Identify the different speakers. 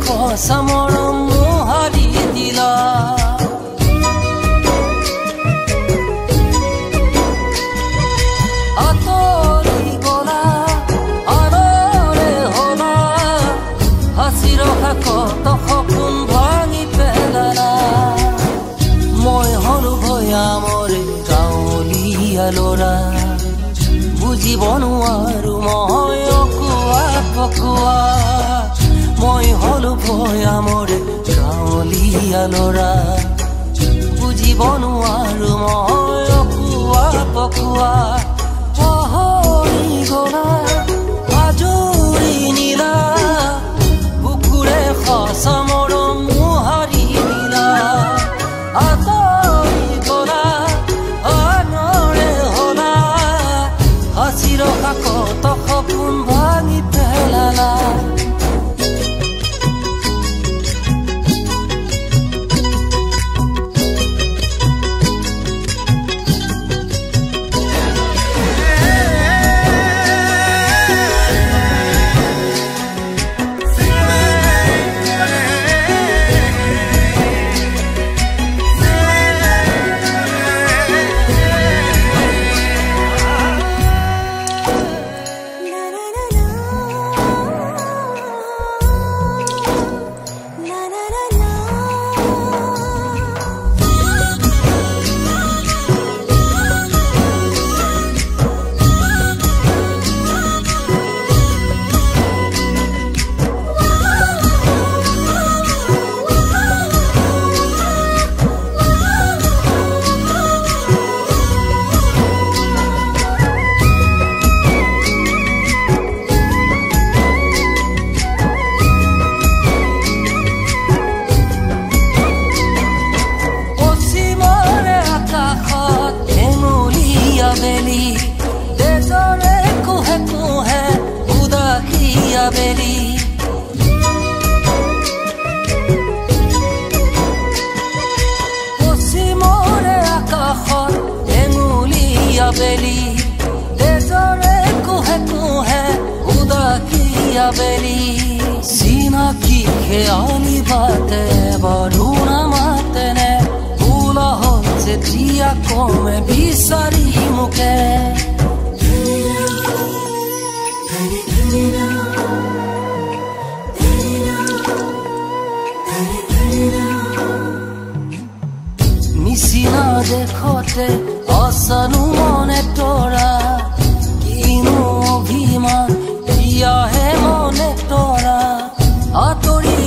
Speaker 1: খোসা মৰম মোহাৰি দিলা আতৰি গলা আনৰে হলা হাসি ৰখা কত সপোন ভাঙি পেলালা মই হলো ভয়ামৰে গাঁৱলীয়া ল'ৰা বুজিব নোৱাৰো মই অকুৱা পকুৱা মই হলো ভয়ামৰে গাঁৱলীয়া ল'ৰা বুজিব নোৱাৰো মই অকুৱা পকুৱা পাহৰি গলা আজৰি নিলা বুকুৰে খোসা মৰম মোহাৰি দিলা আতৰি গলা আনৰে হলা হাসি ৰখা কত সপোন ভাঙি পেলালা পশ্চিমৰে আকাশত এঙুলীয়া বেলি দেজৰে কোহে কোহে উদাসীয়া বেলি চিনাকি খেয়ালি বাটে বাৰু নামাতেনে ভুলা হ'ল যেতিয়া কমে বিচাৰি মোকে নিচিনা দেখতে অচানো মনে তৰা কিনো অভিমান দিয়াহে মনে তৰা আঁতৰি